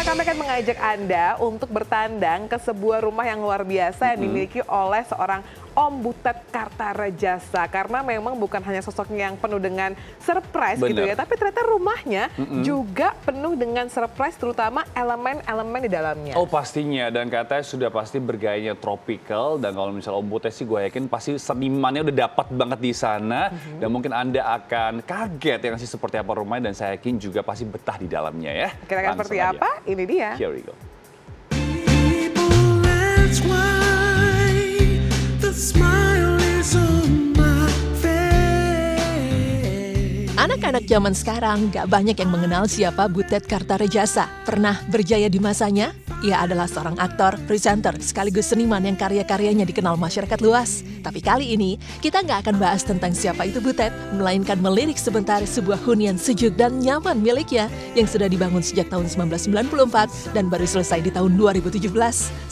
kami akan mengajak Anda untuk bertandang ke sebuah rumah yang luar biasa yang dimiliki oleh seorang Om Butet Kartarejasa. Karena memang bukan hanya sosoknya yang penuh dengan surprise gitu ya, tapi ternyata rumahnya juga penuh dengan surprise, terutama elemen-elemen di dalamnya. Oh pastinya, dan katanya sudah pasti bergayanya tropical, dan kalau misalnya Om Butet sih gue yakin pasti senimannya udah dapat banget di sana, dan mungkin Anda akan kaget ya sih seperti apa rumahnya, dan saya yakin juga pasti betah di dalamnya ya. Kira-kira seperti apa? Ini dia. Here we go. Anak-anak zaman sekarang gak banyak yang mengenal siapa Butet Kartarejasa. Pernah berjaya di masanya, ia adalah seorang aktor, presenter, sekaligus seniman yang karya-karyanya dikenal masyarakat luas. Tapi kali ini, kita gak akan bahas tentang siapa itu Butet, melainkan melirik sebentar sebuah hunian sejuk dan nyaman miliknya yang sudah dibangun sejak tahun 1994 dan baru selesai di tahun 2017.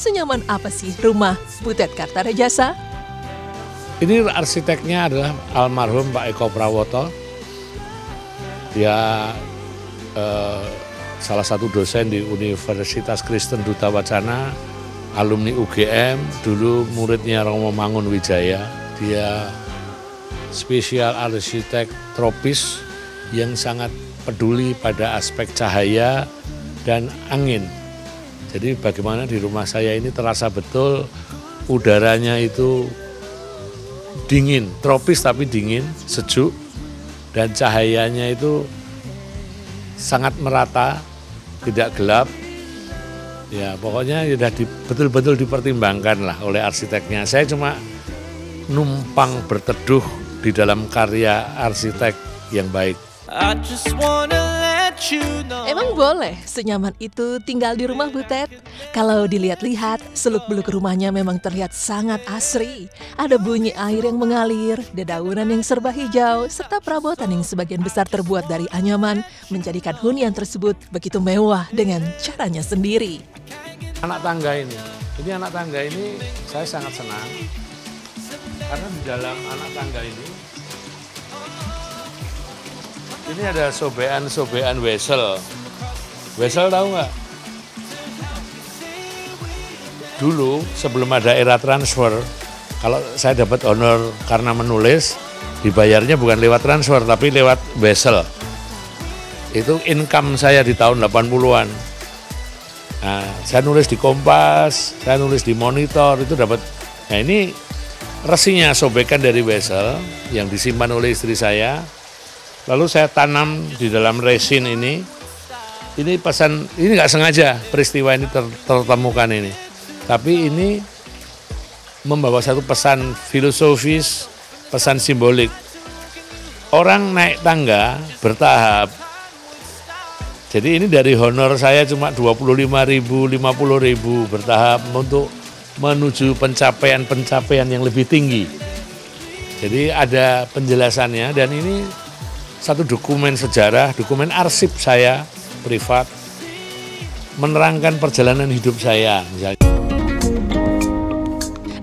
Senyaman apa sih rumah Butet Kartarejasa? Ini arsiteknya adalah almarhum Pak Eko Prawoto. Dia salah satu dosen di Universitas Kristen Duta Wacana, alumni UGM, dulu muridnya Romo Mangunwijaya. Dia spesial arsitek tropis yang sangat peduli pada aspek cahaya dan angin. Jadi bagaimana di rumah saya ini terasa betul udaranya itu dingin, tropis tapi dingin, sejuk. Dan cahayanya itu sangat merata, tidak gelap. Ya pokoknya sudah betul-betul dipertimbangkan lah oleh arsiteknya. Saya cuma numpang berteduh di dalam karya arsitek yang baik. Emang boleh senyaman itu tinggal di rumah Butet? Kalau dilihat-lihat, seluk-beluk rumahnya memang terlihat sangat asri. Ada bunyi air yang mengalir, dedaunan yang serba hijau, serta perabotan yang sebagian besar terbuat dari anyaman, menjadikan hunian tersebut begitu mewah dengan caranya sendiri. Anak tangga ini saya sangat senang. Karena di dalam anak tangga ini ada sobean wesel. Wesel tahu nggak? Dulu sebelum ada era transfer, kalau saya dapat honor karena menulis, dibayarnya bukan lewat transfer tapi lewat wesel. Itu income saya di tahun 80-an. Nah, saya nulis di Kompas, saya nulis di Monitor, itu dapat. Nah ini resinya sobekan dari wesel yang disimpan oleh istri saya. Lalu saya tanam di dalam resin ini pesan, ini nggak sengaja peristiwa ini tertemukan ini. Tapi ini membawa satu pesan filosofis, pesan simbolik. Orang naik tangga bertahap. Jadi ini dari honor saya cuma 25.000, 50.000 bertahap untuk menuju pencapaian yang lebih tinggi. Jadi ada penjelasannya dan ini satu dokumen sejarah, dokumen arsip saya privat, menerangkan perjalanan hidup saya.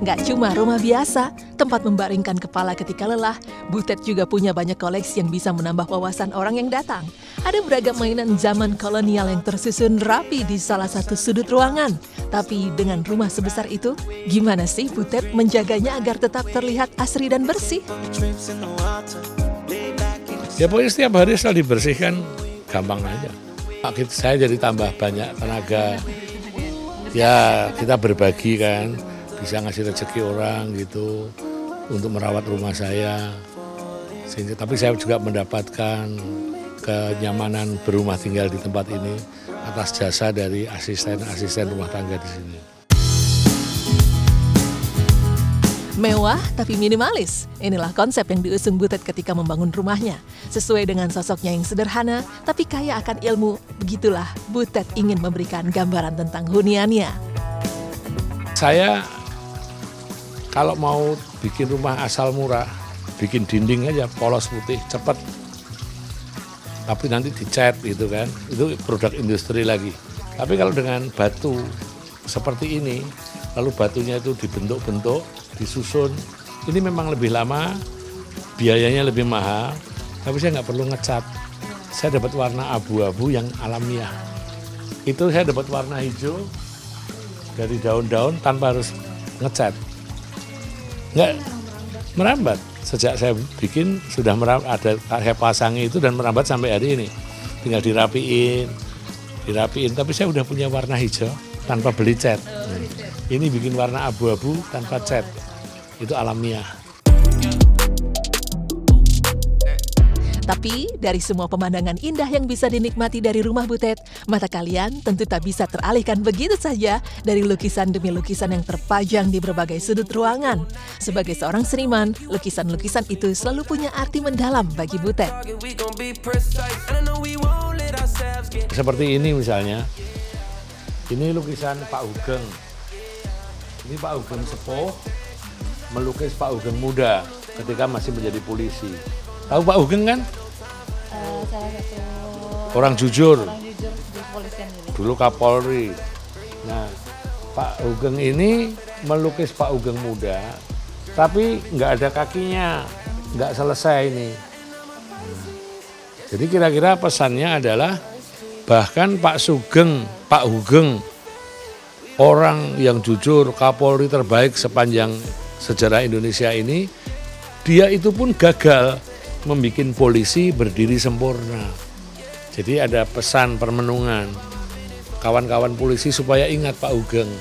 Nggak cuma rumah biasa, tempat membaringkan kepala ketika lelah, Butet juga punya banyak koleksi yang bisa menambah wawasan orang yang datang. Ada beragam mainan zaman kolonial yang tersusun rapi di salah satu sudut ruangan. Tapi dengan rumah sebesar itu, gimana sih Butet menjaganya agar tetap terlihat asri dan bersih? Ya pokoknya setiap hari selalu dibersihkan, gampang aja. Saya jadi tambah banyak tenaga, ya kita berbagi kan, bisa ngasih rezeki orang gitu, untuk merawat rumah saya. Tapi saya juga mendapatkan kenyamanan berumah tinggal di tempat ini atas jasa dari asisten rumah tangga di sini. Mewah tapi minimalis, inilah konsep yang diusung Butet ketika membangun rumahnya. Sesuai dengan sosoknya yang sederhana, tapi kaya akan ilmu, begitulah Butet ingin memberikan gambaran tentang huniannya. Saya kalau mau bikin rumah asal murah, bikin dinding aja polos putih, cepat. Tapi nanti dicat gitu kan, itu produk industri lagi. Tapi kalau dengan batu seperti ini, lalu batunya itu dibentuk-bentuk, disusun, ini memang lebih lama, biayanya lebih mahal, tapi saya nggak perlu ngecat. Saya dapat warna abu-abu yang alamiah. itu saya dapat warna hijau dari daun-daun tanpa harus ngecat. Nggak merambat. Sejak saya bikin sudah ada saya pasangi itu dan merambat sampai hari ini. Tinggal dirapiin. Tapi saya udah punya warna hijau tanpa beli cat. Ini bikin warna abu-abu tanpa cat. Itu alamiah. Tapi dari semua pemandangan indah yang bisa dinikmati dari rumah Butet, mata kalian tentu tak bisa teralihkan begitu saja dari lukisan demi lukisan yang terpajang di berbagai sudut ruangan. Sebagai seorang seniman, lukisan-lukisan itu selalu punya arti mendalam bagi Butet. Seperti ini misalnya, ini lukisan Pak Hugeng. Ini Pak Hugeng sepuh melukis Pak Hugeng muda ketika masih menjadi polisi. Tahu Pak Hugeng kan? Salah satu orang jujur di kepolisian ini. Dulu Kapolri. Nah, Pak Hugeng ini melukis Pak Hugeng muda, tapi nggak ada kakinya, nggak selesai ini. Jadi kira-kira pesannya adalah bahkan Pak Hugeng, orang yang jujur, Kapolri terbaik sepanjang sejarah Indonesia ini, dia itu pun gagal membuat polisi berdiri sempurna. Jadi ada pesan permenungan kawan-kawan polisi supaya ingat Pak Hugeng.